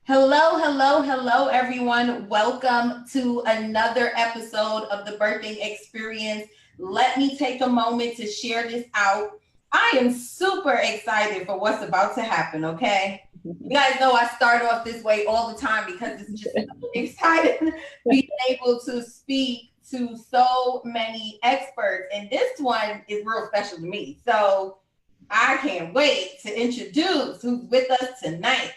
Hello, hello, hello, everyone. Welcome to another episode of the Birthing Experience. Let me take a moment to share this out. I am super excited for what's about to happen, okay? You guys know I start off this way all the time because it's just so exciting being able to speak to so many experts. And this one is real special to me. So I can't wait to introduce who's with us tonight.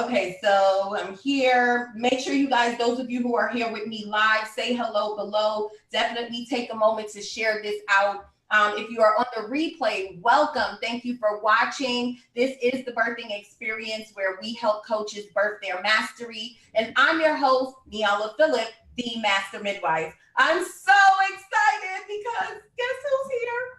Okay, so I'm here. Make sure you guys, those of you who are here with me live, say hello below. Definitely take a moment to share this out. If you are on the replay, welcome. Thank you for watching. This is the Birthing Experience where we help coaches birth their mastery. And I'm your host, Nyala Phillip, the Master Midwife. I'm so excited because guess who's here?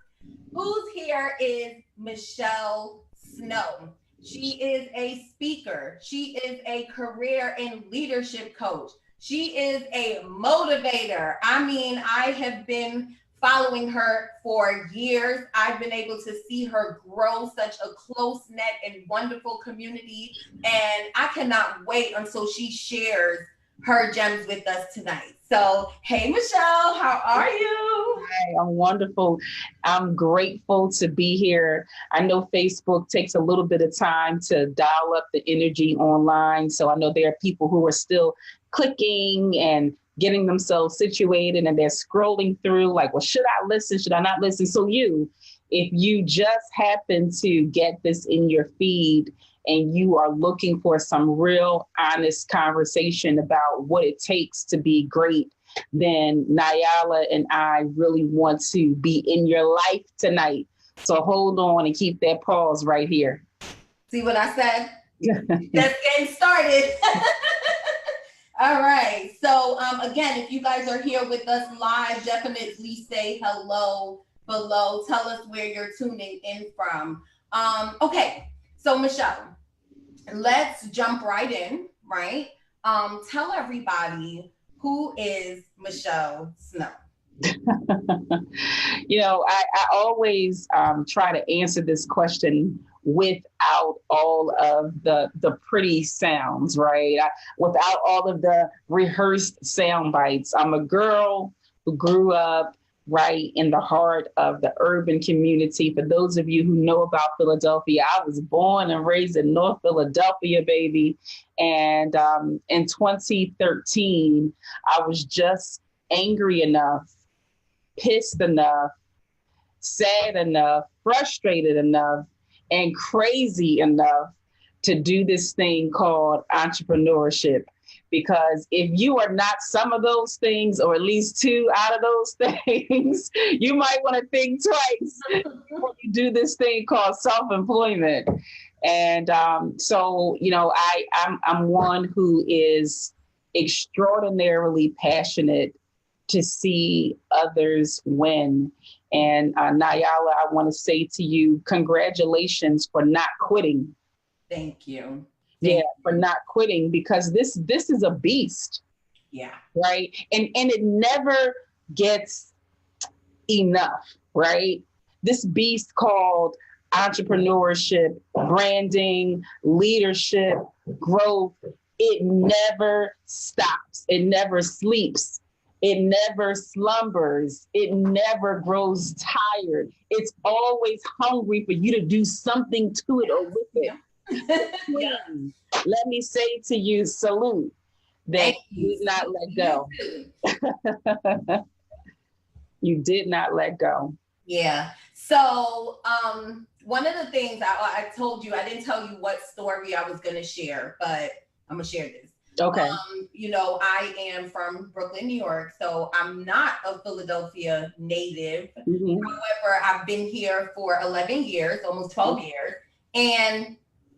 Who's here is Michelle Snow. She is a speaker. She is a career and leadership coach. She is a motivator. I mean, I have been following her for years. I've been able to see her grow such a close-knit and wonderful community. And I cannot wait until she shares her gems with us tonight. So, hey, Michelle, how are you? Hi, I'm wonderful. I'm grateful to be here. I know Facebook takes a little bit of time to dial up the energy online. So I know there are people who are still clicking and getting themselves situated and they're scrolling through like, well, should I listen? Should I not listen? So if you just happen to get this in your feed and you are looking for some real honest conversation about what it takes to be great, then Nyala and I really want to be in your life tonight. So hold on and keep that pause right here. See what I said? Let's get started. All right. So again, if you guys are here with us live, definitely say hello below. Tell us where you're tuning in from. Okay. So Michelle, let's jump right in, right? Tell everybody, who is Michelle Snow? I always try to answer this question without all of the pretty sounds, right? Without all of the rehearsed sound bites. I'm a girl who grew up right in the heart of the urban community. For those of you who know about Philadelphia, I was born and raised in North Philadelphia, baby. And in 2013, I was just angry enough, pissed enough, sad enough, frustrated enough, and crazy enough to do this thing called entrepreneurship. Because if you are not some of those things, or at least two out of those things, you might want to think twice before you do this thing called self-employment. And I'm one who is extraordinarily passionate to see others win. And Nyala, I want to say to you, congratulations for not quitting. Thank you. For not quitting, because this is a beast. Yeah. Right. And it never gets enough, right? This beast called entrepreneurship, branding, leadership, growth, it never stops. It never sleeps. It never slumbers. It never grows tired. It's always hungry for you to do something to it or with it. Yeah. Let me say to you, salute, that you did not let go. You did not let go. Yeah. So one of the things I told you, I didn't tell you what story I was going to share, but I'm going to share this. Okay. I am from Brooklyn, New York, so I'm not a Philadelphia native. Mm-hmm. However, I've been here for 11 years, almost 12 years. And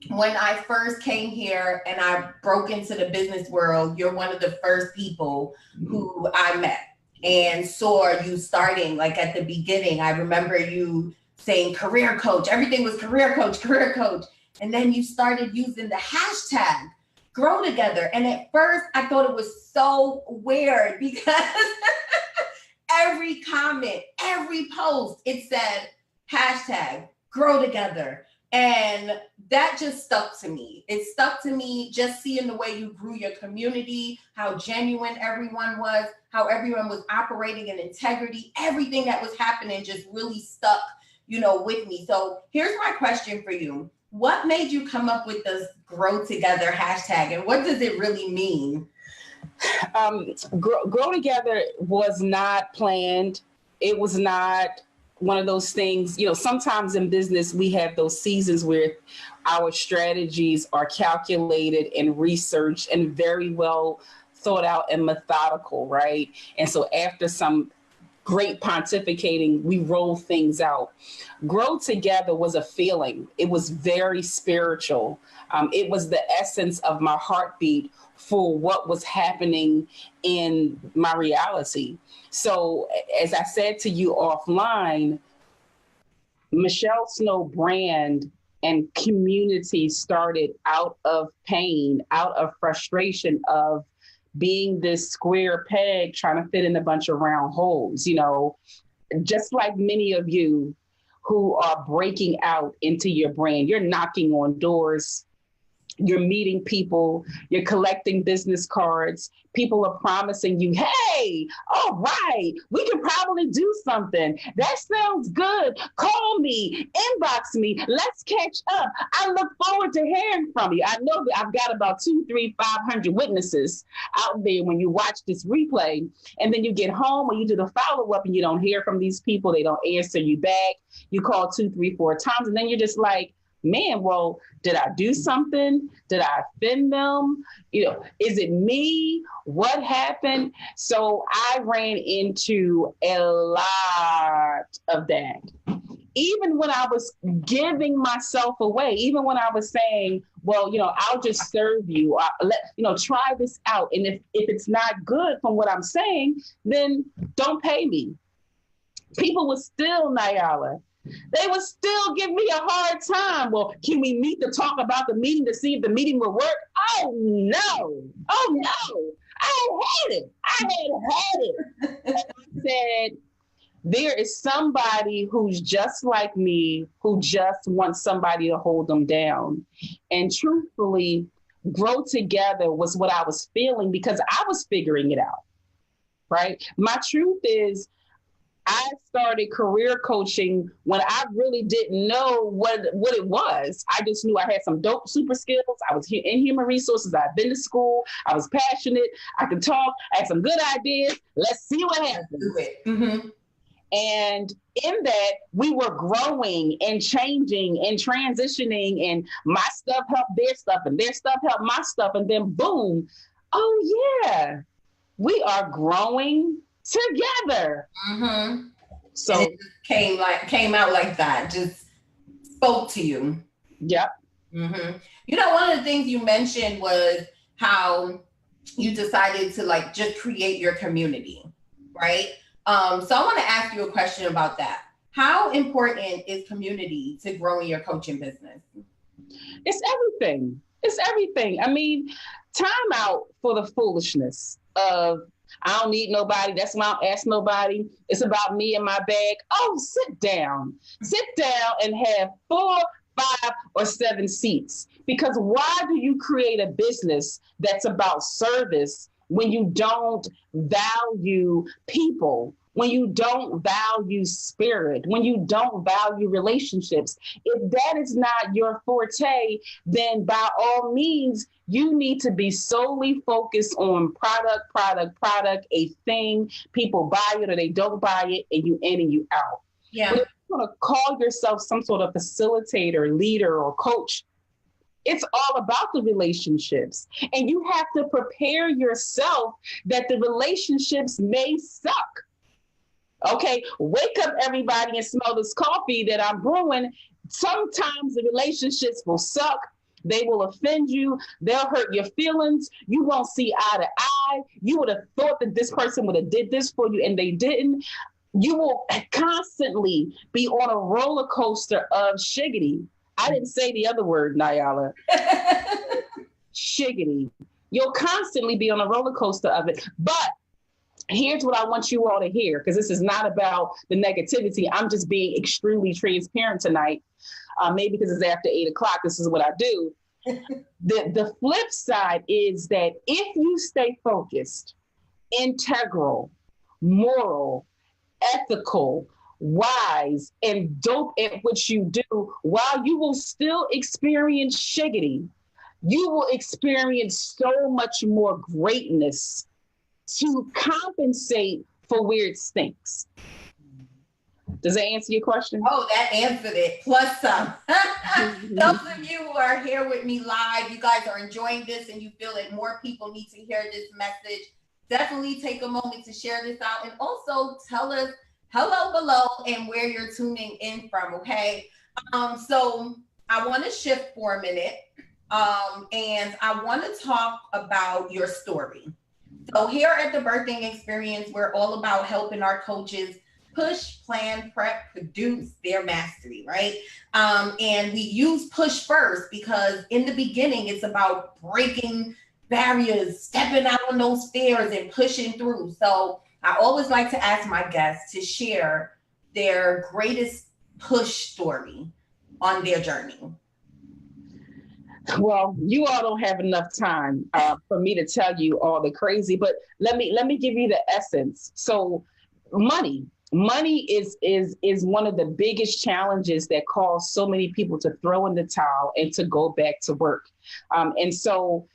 when I first came here and I broke into the business world, you're one of the first people who I met and saw you starting like at the beginning. I remember you saying career coach. Everything was career coach. And then you started using the hashtag grow together. And at first I thought it was so weird because every comment, every post, it said hashtag grow together. And that just stuck to me. It stuck to me just seeing the way you grew your community, how genuine everyone was, how everyone was operating in integrity. Everything that was happening just really stuck, with me. So here's my question for you. What made you come up with this grow together hashtag, and what does it really mean? Grow together was not planned. It was not one of those things, sometimes in business, we have those seasons where our strategies are calculated and researched and very well thought out and methodical, right? And so after some great pontificating, we roll things out. Grow together was a feeling. It was very spiritual. It was the essence of my heartbeat for what was happening in my reality. So, as I said to you offline, Michelle Snow brand and community started out of pain, out of frustration of being this square peg trying to fit in a bunch of round holes, just like many of you who are breaking out into your brand. You're knocking on doors. You're meeting people, you're collecting business cards. People are promising you, hey, all right, we can probably do something. That sounds good. Call me, inbox me, let's catch up. I look forward to hearing from you. I know that I've got about 200, 300, 500 witnesses out there when you watch this replay. And then you get home and you do the follow-up and you don't hear from these people. They don't answer you back. You call 2, 3, 4 times. And then you're just like, man, well, did I do something? Did I offend them? Is it me? What happened? So I ran into a lot of that. Even when I was giving myself away, even when I was saying, well, I'll just serve you. Try this out. And if it's not good from what I'm saying, then don't pay me. People were still, Nyala, they would still give me a hard time. Well, can we meet to talk about the meeting to see if the meeting will work? Oh, no. I had it. And I said, there is somebody who's just like me, who just wants somebody to hold them down. And truthfully, grow together was what I was feeling because I was figuring it out, right? My truth is, I started career coaching when I really didn't know what it was. I just knew I had some dope super skills. I was in human resources. I'd been to school. I was passionate. I could talk. I had some good ideas. Let's see what happens. Mm-hmm. And in that, we were growing and changing and transitioning, and my stuff helped their stuff and their stuff helped my stuff. And then boom, oh yeah, we are growing together. Mm-hmm. So and it came out like that, just spoke to you. Yep. Mm-hmm. One of the things you mentioned was how you decided to just create your community, right? So I want to ask you a question about that. How important is community to growing your coaching business? It's everything. It's everything. I mean, time out for the foolishness of I don't need nobody. That's why I don't ask nobody. It's about me and my bag. Oh, sit down. Sit down and have 4, 5, or 7 seats. Because why do you create a business that's about service when you don't value people, when you don't value spirit, when you don't value relationships? If that is not your forte, then by all means, you need to be solely focused on product, a thing. People buy it or they don't buy it, and you in and you out. Yeah. But if you want to call yourself some sort of facilitator, leader, or coach, it's all about the relationships. And you have to prepare yourself that the relationships may suck. Okay, wake up everybody and smell this coffee that I'm brewing. Sometimes the relationships will suck. They will offend you. They'll hurt your feelings. You won't see eye to eye. You would have thought that this person would have did this for you and they didn't. You will constantly be on a roller coaster of shiggity. I didn't say the other word, Nyala. Shiggity. You'll constantly be on a roller coaster of it. But here's what I want you all to hear, because this is not about the negativity. I'm just being extremely transparent tonight. Maybe because it's after 8 o'clock, this is what I do. The flip side is that if you stay focused, integral, moral, ethical, wise, and dope at what you do, while you will still experience shiggity, you will experience so much more greatness to compensate for where it stinks. Does that answer your question? Oh, that answered it, plus some. Those of you who are here with me live, you guys are enjoying this and you feel that more people need to hear this message, definitely take a moment to share this out, and also tell us hello below and where you're tuning in from, okay? So I want to shift for a minute, and I want to talk about your story. So here at the Birthing Experience, we're all about helping our coaches push, plan, prep, produce their mastery, right? And we use push first because in the beginning, it's about breaking barriers, stepping out on those stairs and pushing through. So I always like to ask my guests to share their greatest push story on their journey. Well, you all don't have enough time for me to tell you all the crazy, but let me give you the essence. So money is one of the biggest challenges that cause so many people to throw in the towel and to go back to work. And so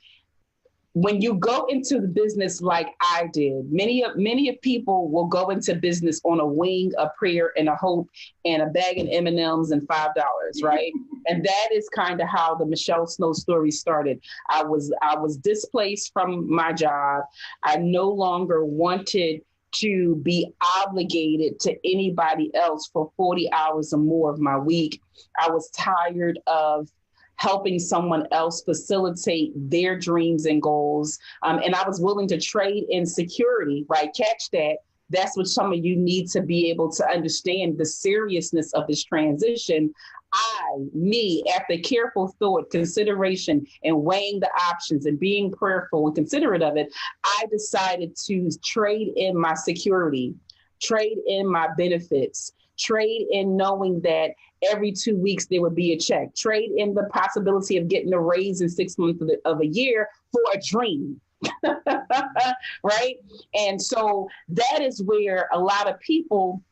when you go into the business like I did, many of people will go into business on a wing, a prayer, and a hope, and a bag of M&Ms and $5, right? And that is kind of how the Michelle Snow story started. I was displaced from my job. I no longer wanted to be obligated to anybody else for 40 hours or more of my week. I was tired of helping someone else facilitate their dreams and goals. And I was willing to trade in security, right? Catch that. That's what some of you need to be able to understand the seriousness of this transition. After careful thought, consideration, and weighing the options and being prayerful and considerate of it, I decided to trade in my security, trade in my benefits, trade in knowing that every 2 weeks there would be a check, trade in the possibility of getting a raise in 6 months of a year for a dream. Right? And so that is where a lot of people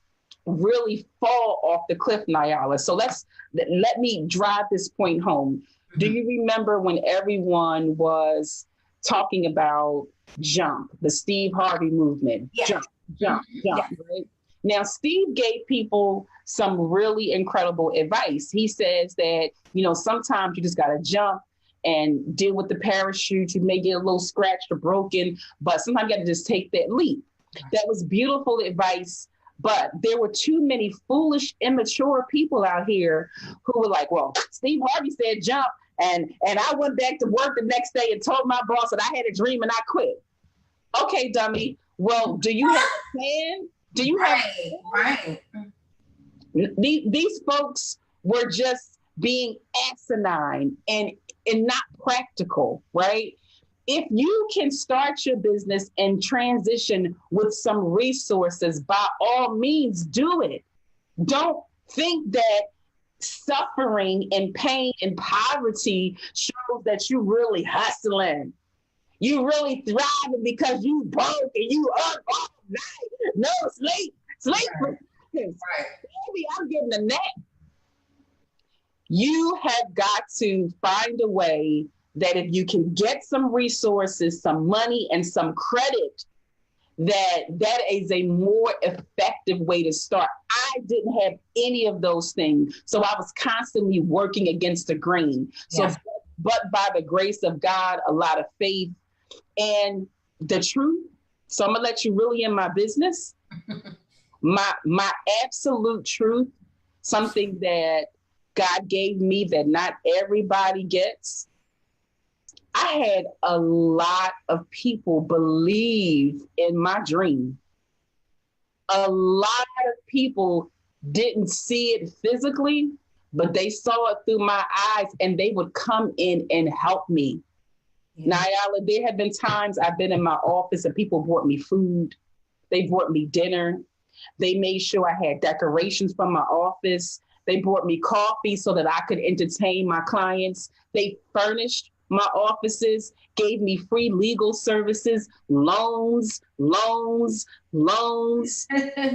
really fall off the cliff, Nyala. So let me drive this point home. Do you remember when everyone was talking about jump, the Steve Harvey movement? Yeah. Jump, yeah. Right? Now, Steve gave people some really incredible advice. He says that, sometimes you just got to jump and deal with the parachute. You may get a little scratched or broken, but sometimes you got to just take that leap. That was beautiful advice. But there were too many foolish, immature people out here who were like, well, Steve Harvey said jump. And I went back to work the next day and told my boss that I had a dream and I quit. Okay, dummy. Well, do you have a plan? Do you have right? These folks were just being asinine and not practical, right? If you can start your business and transition with some resources, by all means, do it. Don't think that suffering and pain and poverty shows that you really hustling. You really thriving because you broke and you up all night. No sleep. Right. Baby, I'm getting a nap. You have got to find a way that if you can get some resources, some money, and some credit, that is a more effective way to start. I didn't have any of those things. So I was constantly working against the grain. So, but by the grace of God, a lot of faith and the truth. So I'm gonna let you really in my business. My absolute truth, something that God gave me that not everybody gets. I had a lot of people believe in my dream. A lot of people didn't see it physically, but they saw it through my eyes and they would come in and help me. Yeah. Nyala, there have been times I've been in my office and people brought me food. They brought me dinner. They made sure I had decorations from my office. They brought me coffee so that I could entertain my clients. They furnished my offices, gave me free legal services, loans.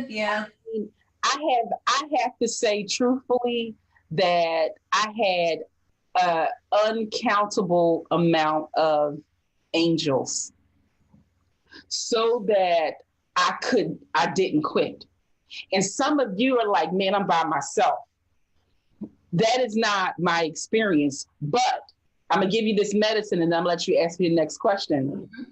Yeah. I have to say truthfully that I had an uncountable amount of angels so that I didn't quit. And some of you are like, man, I'm by myself. That is not my experience, but I'm gonna give you this medicine and I'm gonna let you ask me the next question. Mm-hmm.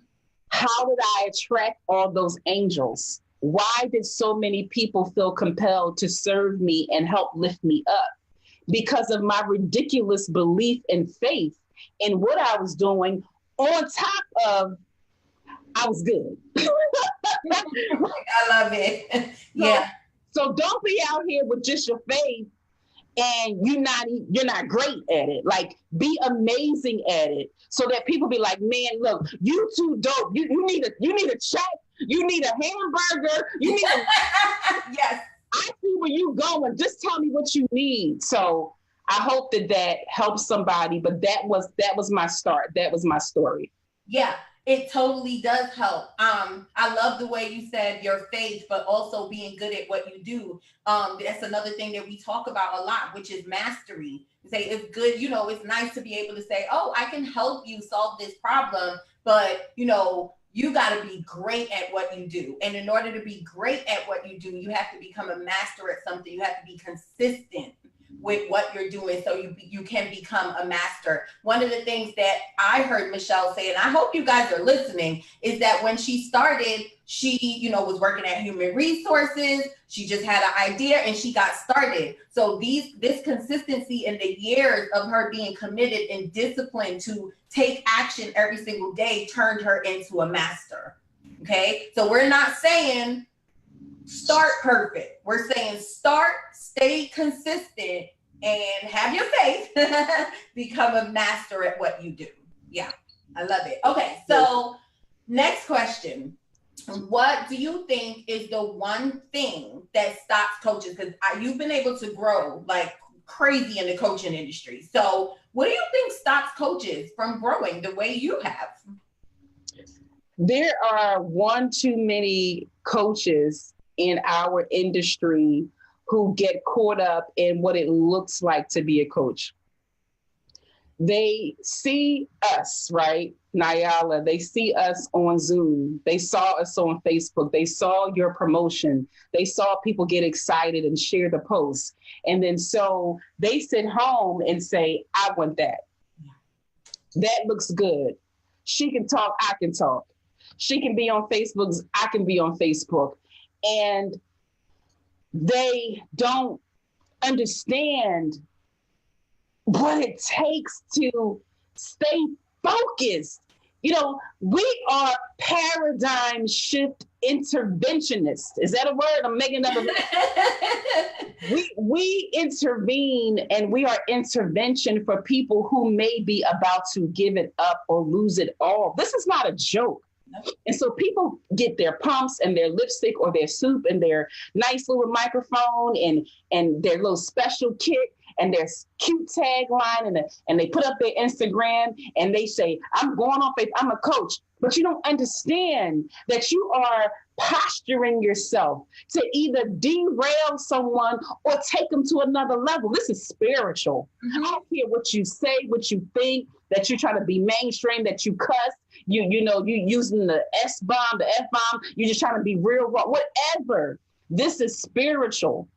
How did I attract all those angels? Why did so many people feel compelled to serve me and help lift me up? Because of my ridiculous belief and faith in what I was doing, on top of I was good. I love it. Yeah. So don't be out here with just your faith and you're not great at it. Like, be amazing at it so that people be like, man, look, you too dope. You need a check. You need a hamburger. You need a yes. I see where you going. Just tell me what you need. So I hope that helps somebody. But that was my start. That was my story. Yeah, it totally does help. I love the way you said your faith, but also being good at what you do. That's another thing that we talk about a lot, which is mastery. Say it's good, it's nice to be able to say, oh, I can help you solve this problem, but you got to be great at what you do. And in order to be great at what you do, you have to become a master at something. You have to be consistent with what you're doing so you can become a master. One of the things that I heard Michelle say, and I hope you guys are listening, is that when she started, she, was working at Human Resources. She just had an idea and she got started. So this consistency in the years of her being committed and disciplined to take action every single day turned her into a master. Okay. So we're not saying start perfect. We're saying start, stay consistent, and have your faith become a master at what you do. Yeah, I love it. Okay, so next question. What do you think is the one thing that stops coaches? Because you've been able to grow like crazy in the coaching industry. So what do you think stops coaches from growing the way you have? There are one too many coaches in our industry who get caught up in what it looks like to be a coach. They see us, right? Nyala, they see us on Zoom. They saw us on Facebook. They saw your promotion. They saw people get excited and share the posts. And then so they sit home and say, I want that. That looks good. She can talk, I can talk. She can be on Facebook, I can be on Facebook. And they don't understand what it takes to stay focused. We are paradigm shift interventionists. Is that a word? I'm making up a word. We intervene, and we are intervention for people who may be about to give it up or lose it all. This is not a joke. And so people get their pumps and their lipstick or their soup and their nice little microphone and their little special kit and their cute tagline and they put up their Instagram and they say, I'm going on faith, I'm a coach. But you don't understand that you are posturing yourself to either derail someone or take them to another level. This is spiritual. Mm-hmm. I don't care what you say, what you think, that you're trying to be mainstream, that you cuss, you using the S-bomb, the F-bomb, you're just trying to be real raw, whatever. This is spiritual.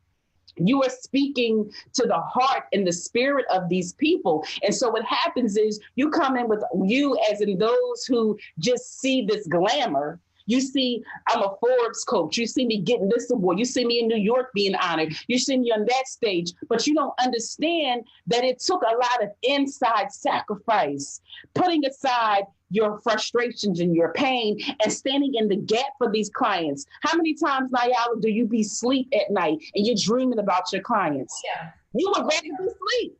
You are speaking to the heart and the spirit of these people. And so what happens is you come in with you as in those who just see this glamour. You see, I'm a Forbes coach. You see me getting this award. You see me in New York being honored. You see me on that stage, but you don't understand that it took a lot of inside sacrifice, putting aside your frustrations and your pain and standing in the gap for these clients. How many times, Nyala, do you be asleep at night and you're dreaming about your clients? Yeah. You would rather be asleep.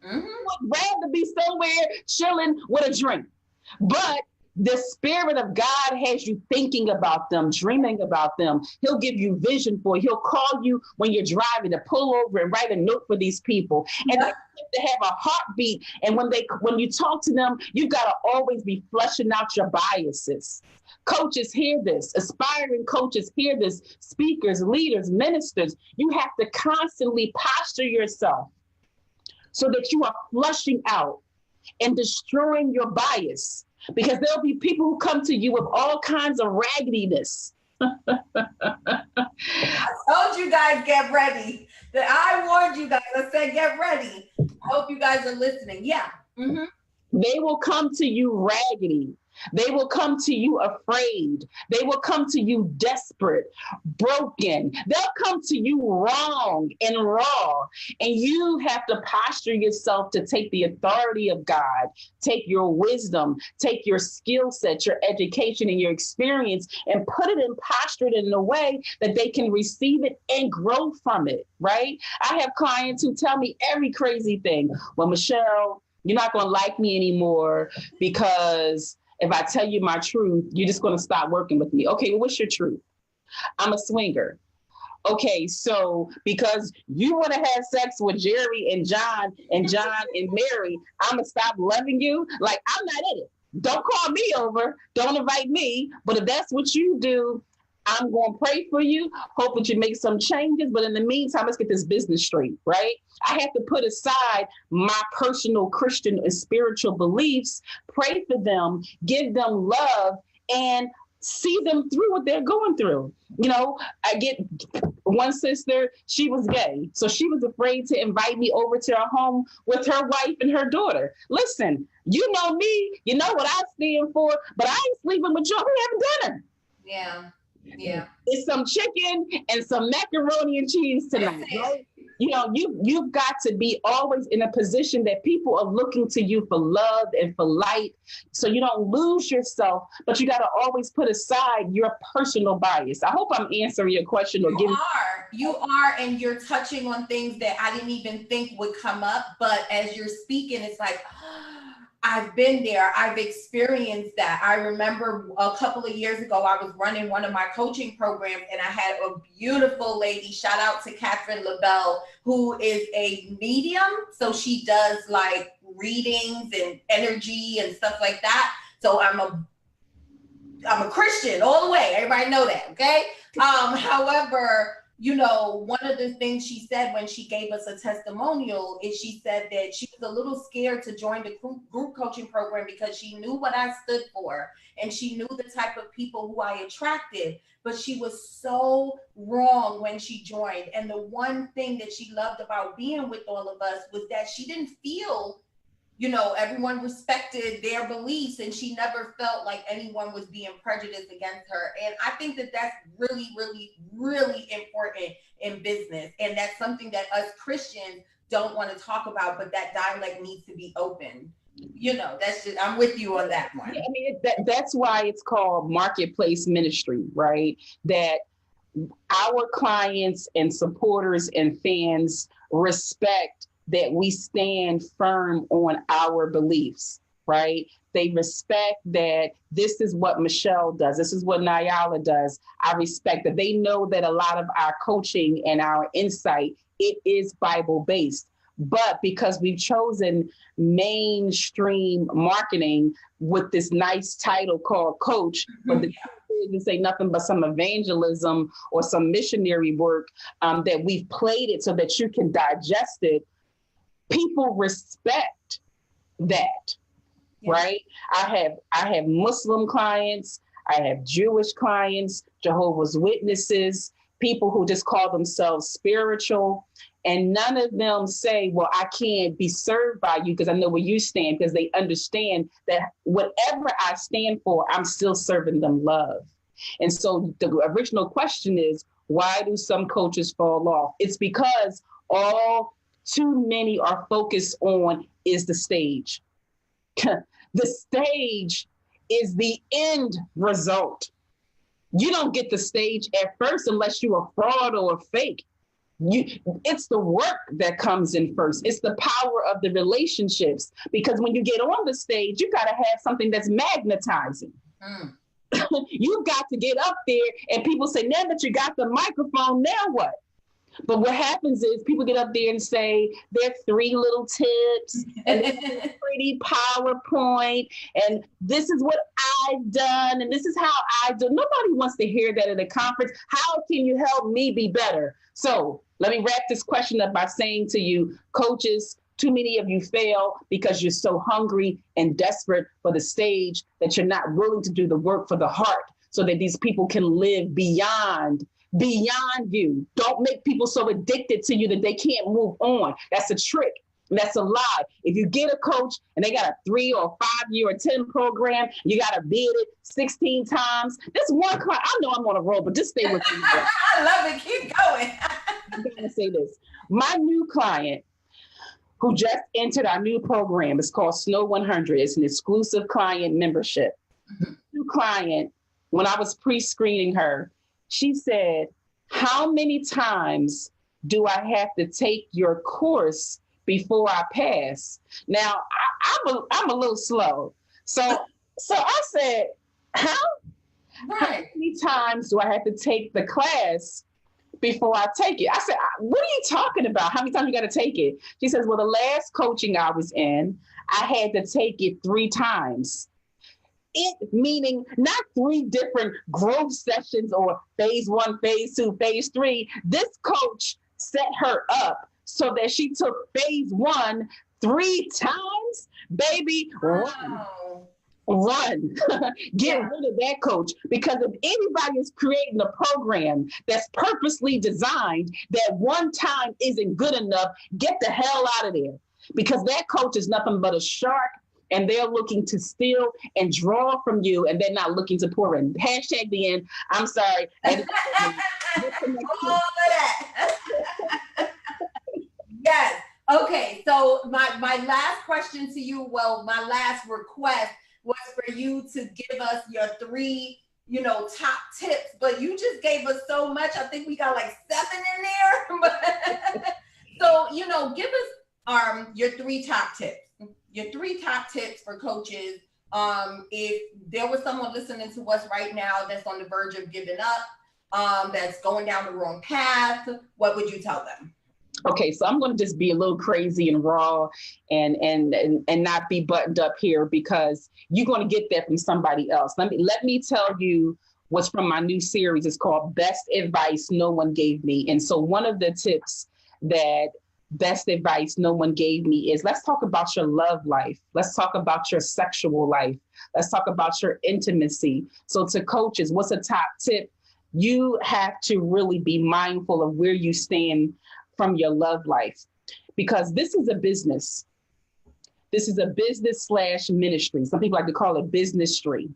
Mm-hmm. You would rather be somewhere chilling with a drink. But The Spirit of God has you thinking about them, dreaming about them. He'll give you vision for it. He'll call you when you're driving to pull over and write a note for these people. And they have to have a heartbeat. And when you talk to them, you've got to always be flushing out your biases. Coaches hear this. Aspiring coaches hear this. Speakers, leaders, ministers. You have to constantly posture yourself so that you are flushing out and destroying your bias. Because there'll be people who come to you with all kinds of raggediness. I told you guys, get ready. I warned you guys. I said, get ready. I hope you guys are listening. Yeah. Mm-hmm. They will come to you raggedy. They will come to you afraid. They will come to you desperate, broken. They'll come to you wrong and raw. And you have to posture yourself to take the authority of God, take your wisdom, take your skill set, your education, and your experience, and put it and posture it in a way that they can receive it and grow from it, right? I have clients who tell me every crazy thing. Well, Michelle, you're not going to like me anymore because if I tell you my truth, you're just going to stop working with me. Okay, well, what's your truth? I'm a swinger. Okay, so because you want to have sex with Jerry and John and Mary, I'm going to stop loving you? Like, I'm not in it. Don't call me over. Don't invite me. But if that's what you do, I'm going to pray for you, hope that you make some changes. But in the meantime, let's get this business straight, right? I have to put aside my personal Christian and spiritual beliefs, pray for them, give them love, and see them through what they're going through. You know, I get one sister, she was gay. So she was afraid to invite me over to her home with her wife and her daughter. Listen, you know me, you know what I stand for, but I ain't sleeping with you. We having dinner. Yeah. Yeah. It's some chicken and some macaroni and cheese tonight, right? You know, you've got to be always in a position that people are looking to you for love and for light. So you don't lose yourself, but you got to always put aside your personal bias. I hope I'm answering your question or giving. You are, and you're touching on things that I didn't even think would come up. But as you're speaking, it's like, I've been there. I've experienced that. I remember a couple of years ago, I was running one of my coaching programs, and I had a beautiful lady, shout out to Catherine LaBelle, who is a medium. So she does like readings and energy and stuff like that. So I'm a Christian all the way. Everybody know that, okay? However, you know, one of the things she said when she gave us a testimonial is she said that she was a little scared to join the group coaching program because she knew what I stood for and she knew the type of people who I attracted, but she was so wrong when she joined. And the one thing that she loved about being with all of us was that she didn't feel, you know, everyone respected their beliefs and she never felt like anyone was being prejudiced against her. And I think that that's really, really, really important in business. And that's something that us Christians don't want to talk about, but that dialect needs to be open. You know, that's just, I'm with you on that one. I mean, that's why it's called marketplace ministry, right? That our clients and supporters and fans respect that we stand firm on our beliefs, right? They respect that this is what Michelle does. This is what Nyala does. I respect that. They know that a lot of our coaching and our insight, it is Bible-based. But because we've chosen mainstream marketing with this nice title called coach, but the didn't say nothing but some evangelism or some missionary work, that we've played it so that you can digest it. People respect that, right? I have Muslim clients, I have Jewish clients, Jehovah's Witnesses, people who just call themselves spiritual, and none of them say, well, I can't be served by you because I know where you stand, because they understand that whatever I stand for, I'm still serving them love. And so the original question is, why do some coaches fall off? It's because all too many are focused on is the stage. The stage is the end result. You don't get the stage at first unless you're a fraud or a fake. It's the work that comes in first. It's the power of the relationships. Because when you get on the stage, you got to have something that's magnetizing. Mm. You've got to get up there and people say, now that you got the microphone, now what? But what happens is people get up there and say their 3 little tips and pretty PowerPoint and this is what I've done and this is how I do. Nobody wants to hear that at a conference. How can you help me be better? So let me wrap this question up by saying to you, coaches, too many of you fail because you're so hungry and desperate for the stage that you're not willing to do the work for the heart so that these people can live beyond you. Don't make people so addicted to you that they can't move on. That's a trick. And that's a lie. If you get a coach and they got a 3 or 5 year or 10 program, you got to bid it 16 times. This one client, I know I'm on a roll, but just stay with me. I love it. Keep going. I'm going to say this. My new client who just entered our new program, it's called Snow 100. It's an exclusive client membership. Mm-hmm. New client, when I was pre-screening her, she said, how many times do I have to take your course before I pass? Now, I'm a little slow. So I said, how many times do I have to take the class before I take it? I said, what are you talking about? How many times you got to take it? She says, well, the last coaching I was in, I had to take it 3 times. It meaning not 3 different growth sessions or phase 1, phase 2, phase 3. This coach set her up so that she took phase 1 3 times. Baby, run. Get rid of that coach, because if anybody is creating a program that's purposely designed that one time isn't good enough, get the hell out of there, because that coach is nothing but a shark. And they're looking to steal and draw from you, and they're not looking to pour in. Hashtag the end. I'm sorry. All of that. Yes. Okay. So my last question to you, well, my last request was for you to give us your 3, top tips, but you just gave us so much. I think we got like 7 in there. So, give us your 3 top tips. Your 3 top tips for coaches. If there was someone listening to us right now that's on the verge of giving up, that's going down the wrong path, what would you tell them? Okay, so I'm going to just be a little crazy and raw and not be buttoned up here, because you're going to get that from somebody else. Let me tell you what's from my new series. It's called Best Advice No One Gave Me. And so one of the tips that best advice no one gave me is, let's talk about your love life. Let's talk about your sexual life. Let's talk about your intimacy. So to coaches, what's a top tip? You have to really be mindful of where you stand from your love life, because this is a business. This is a business / ministry. Some people like to call it business street,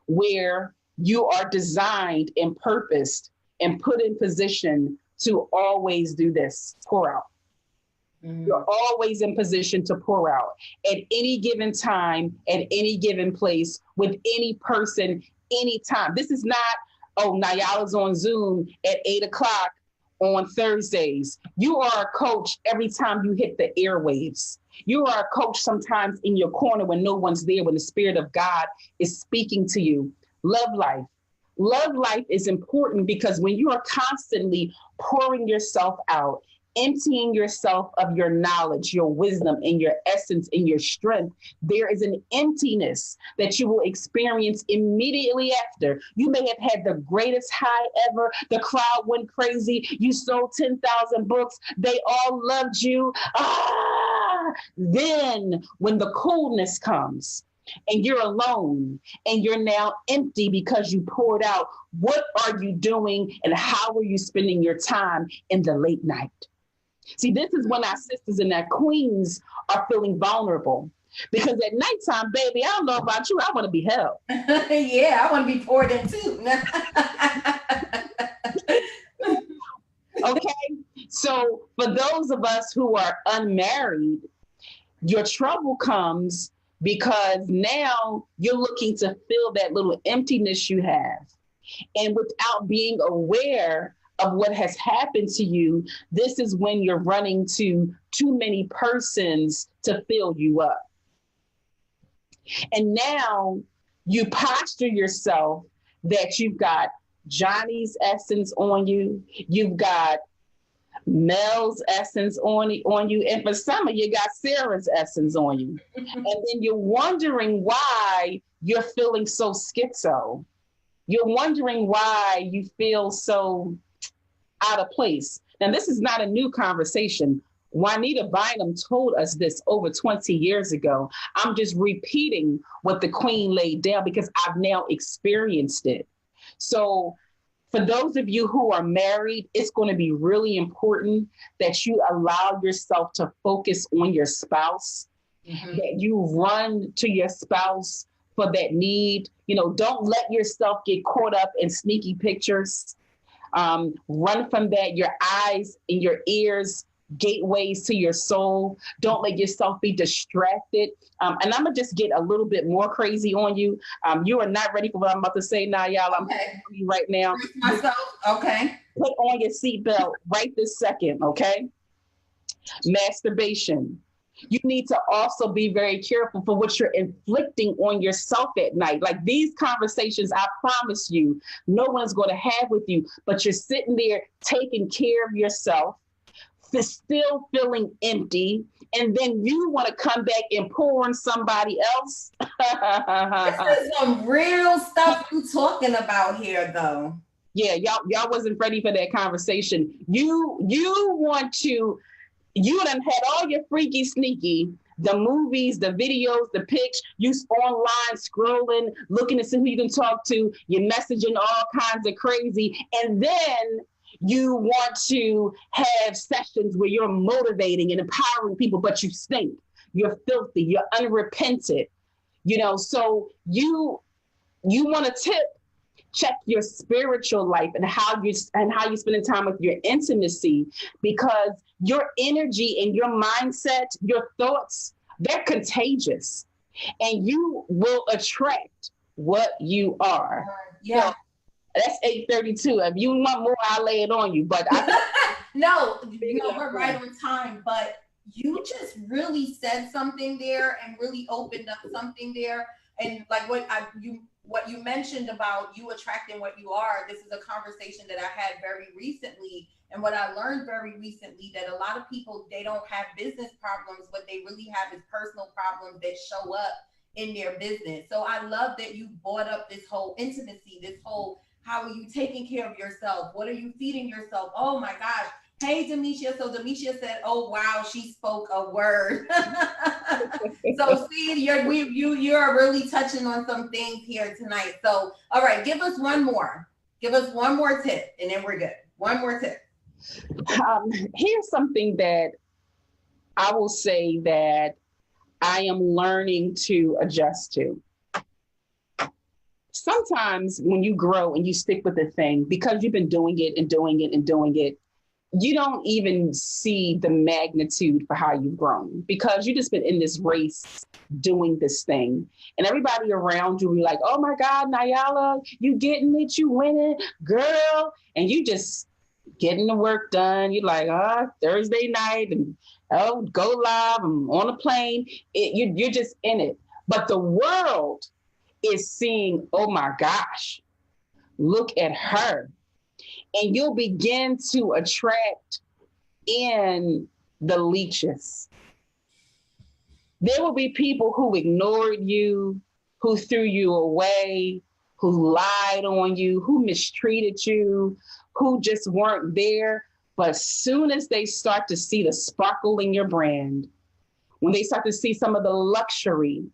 where you are designed and purposed and put in position to always do this, pour out. Mm-hmm. You're always in position to pour out at any given time, at any given place, with any person, anytime. This is not, Nyala's on Zoom at 8:00 on Thursdays. You are a coach every time you hit the airwaves. You are a coach sometimes in your corner when no one's there, when the Spirit of God is speaking to you. Love life. Love life is important, because when you are constantly pouring yourself out, emptying yourself of your knowledge, your wisdom, and your essence and your strength, there is an emptiness that you will experience immediately after. You may have had the greatest high ever. The crowd went crazy. You sold 10,000 books. They all loved you. Then when the coolness comes, and you're alone and you're now empty because you poured out, what are you doing and how are you spending your time in the late night? See, this is when our sisters and our queens are feeling vulnerable, because at nighttime, baby, I don't know about you, I want to be held. Yeah, I want to be poured in too. Okay, so for those of us who are unmarried, your trouble comes because now you're looking to fill that little emptiness you have. And without being aware of what has happened to you, this is when you're running to too many persons to fill you up. And now you posture yourself that you've got Johnny's essence on you, you've got Mel's essence on you, and for some of you got Sarah's essence on you. And then you're wondering why you're feeling so schizo. You're wondering why you feel so out of place. Now, this is not a new conversation. Juanita Bynum told us this over 20 years ago. I'm just repeating what the Queen laid down because I've now experienced it. So for those of you who are married, it's going to be really important that you allow yourself to focus on your spouse, that you run to your spouse for that need. You know, don't let yourself get caught up in sneaky pictures. Run from that. Your eyes and your ears, gateways to your soul. Don't let yourself be distracted. And I'm going to just get a little bit more crazy on you. You are not ready for what I'm about to say now, y'all. I'm telling you right now. Myself. Okay. Put on your seatbelt right this second, okay? Masturbation. You need to also be very careful for what you're inflicting on yourself at night. Like these conversations, I promise you, no one's going to have with you, but you're sitting there taking care of yourself, still feeling empty, and then you want to come back and pour on somebody else. This is some real stuff you talking about here, though. Yeah, y'all wasn't ready for that conversation. You done had all your freaky sneaky, the movies, the videos, the pics, you online scrolling, looking to see who you can talk to, you're messaging all kinds of crazy, and then you want to have sessions where you're motivating and empowering people, but you stink, you're filthy, you're unrepentant, so you want to check your spiritual life and how you're spending time with your intimacy, because your energy and your mindset, your thoughts, they're contagious, and you will attract what you are. Yeah. So that's 8:32. If you want more, I'll lay it on you. But no, we're right on time. But you just really said something there and really opened up something there. And like what you mentioned about you attracting what you are, this is a conversation that I had very recently. And what I learned very recently, that a lot of people, they don't have business problems. What they really have is personal problems that show up in their business. So I love that you brought up this whole intimacy, this whole, how are you taking care of yourself? What are you feeding yourself? Oh my gosh. Hey, Demetia. So Demetia said, oh, wow, she spoke a word. So see, you're really touching on some things here tonight. So, all right, give us one more. Give us one more tip and then we're good. One more tip. Here's something that I will say that I am learning to adjust to. Sometimes when you grow and you stick with a thing, because you've been doing it and doing it and doing it, you don't even see the magnitude for how you've grown, because you just been in this race doing this thing. And everybody around you be like, oh my God, Nyala, you getting it, you winning, girl. And you just getting the work done. You're like, Thursday night and go live, I'm on a plane. You're just in it. But the world is seeing, oh my gosh, look at her. And you'll begin to attract in the leeches. There will be people who ignored you, who threw you away, who lied on you, who mistreated you, who just weren't there. But as soon as they start to see the sparkle in your brand, when they start to see some of the luxury,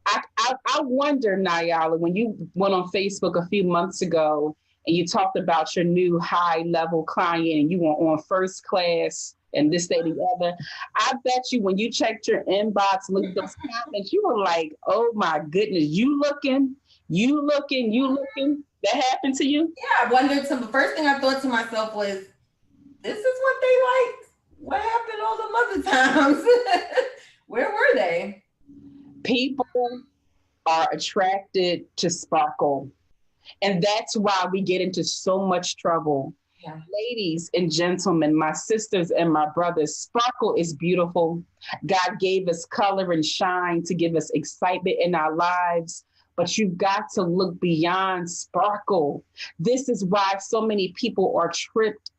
I wonder, Nyala, when you went on Facebook a few months ago and you talked about your new high-level client and you were on first class and this, that, and the other, I bet you when you checked your inbox, looked at those comments, you were like, oh my goodness, you looking. That happened to you? Yeah, I wondered. So the first thing I thought to myself was, this is what they liked. What happened all the other times? Where were they? People are attracted to sparkle. And that's why we get into so much trouble. Yeah. Ladies and gentlemen, my sisters and my brothers, sparkle is beautiful. God gave us color and shine to give us excitement in our lives, but you've got to look beyond sparkle. This is why so many people are tripped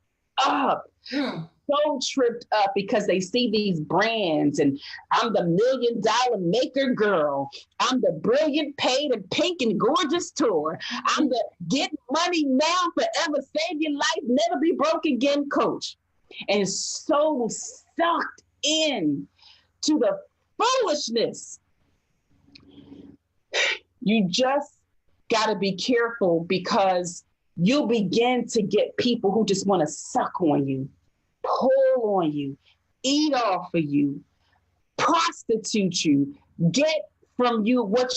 up. So tripped up because they see these brands and I'm the $1 million maker girl. I'm the brilliant, paid, and pink and gorgeous tour. I'm the get money now, forever save your life, never be broke again coach. And so sucked in to the foolishness. You just got to be careful because you'll begin to get people who just want to suck on you, pull on you, eat off of you, prostitute you, get from you what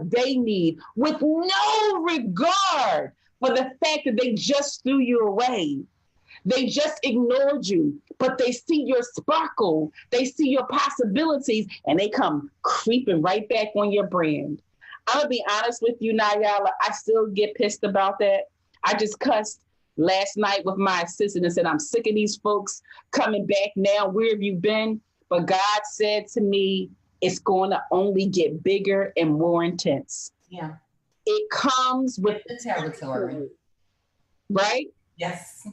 they need with no regard for the fact that they just threw you away. They just ignored you, but they see your sparkle, they see your possibilities, and they come creeping right back on your brand. I'm gonna be honest with you, Nyala, I still get pissed about that. I just cussed last night with my assistant and said, I'm sick of these folks coming back now. Where have you been? But God said to me, it's going to only get bigger and more intense. Yeah. It comes with the territory. Right? Yes.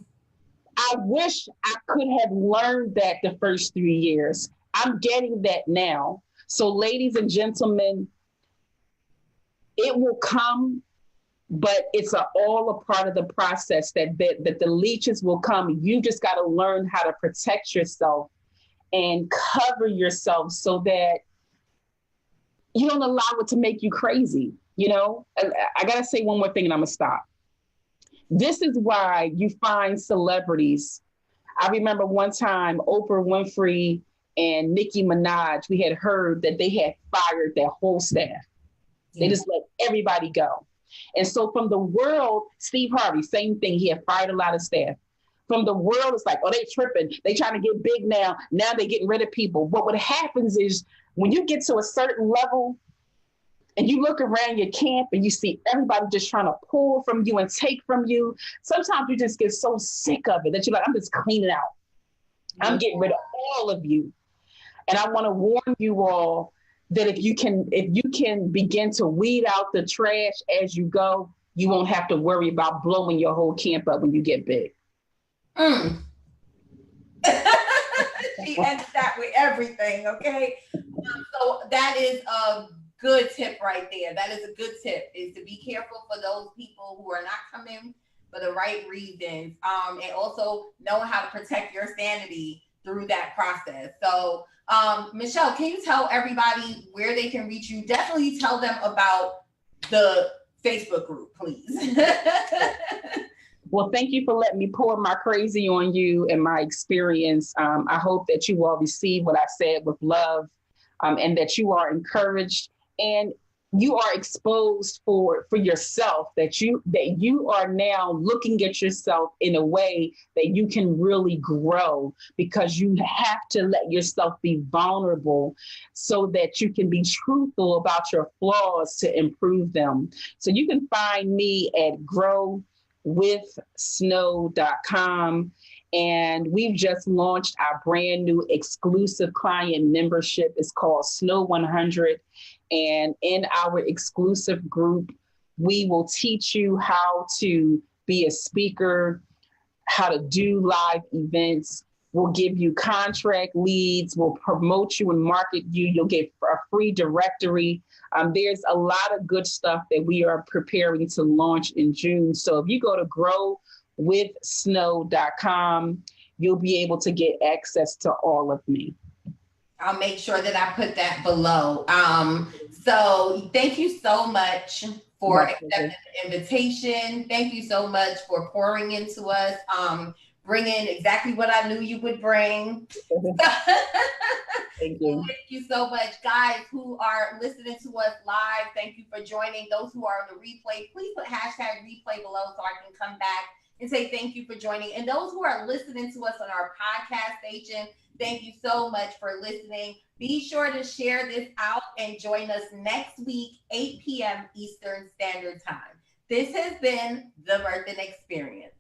I wish I could have learned that the first 3 years. I'm getting that now. So, ladies and gentlemen, it will come, but it's all a part of the process that the leeches will come. You just got to learn how to protect yourself and cover yourself so that you don't allow it to make you crazy. You know, I got to say one more thing and I'm going to stop. This is why you find celebrities. I remember one time Oprah Winfrey and Nicki Minaj, we had heard that they had fired their whole staff. They just let everybody go. And so from the world, Steve Harvey, same thing. He had fired a lot of staff. From the world, it's like, oh, they tripping. They trying to get big now. Now they're getting rid of people. But what happens is when you get to a certain level and you look around your camp and you see everybody just trying to pull from you and take from you, sometimes you just get so sick of it that you're like, I'm just cleaning out. I'm getting rid of all of you. And I want to warn you all that if you can begin to weed out the trash as you go, you won't have to worry about blowing your whole camp up when you get big. She ended that with everything, okay? So that is a good tip right there. That is a good tip, is to be careful for those people who are not coming for the right reasons, and also know how to protect your sanity through that process. So Michelle, can you tell everybody where they can reach you? Definitely tell them about the Facebook group, please. Well, thank you for letting me pour my crazy on you and my experience. I hope that you all receive what I said with love, and that you are encouraged and you are exposed for yourself, that you are now looking at yourself in a way that you can really grow, because you have to let yourself be vulnerable so that you can be truthful about your flaws to improve them. So you can find me at growwithsnow.com. And we've just launched our brand new exclusive client membership. It's called Snow 100. And in our exclusive group, we will teach you how to be a speaker, how to do live events. We'll give you contract leads. We'll promote you and market you. You'll get a free directory. There's a lot of good stuff that we are preparing to launch in June. So if you go to growwithsnow.com, you'll be able to get access to all of me. I'll make sure that I put that below. So thank you so much for accepting the invitation. Thank you so much for pouring into us, bringing exactly what I knew you would bring. Thank you. Thank you so much, guys who are listening to us live. Thank you for joining. Those who are on the replay, please put hashtag replay below so I can come back and say thank you for joining. And those who are listening to us on our podcast station, thank you so much for listening. Be sure to share this out and join us next week, 8 p.m. Eastern Standard Time. This has been The Birthing Experience.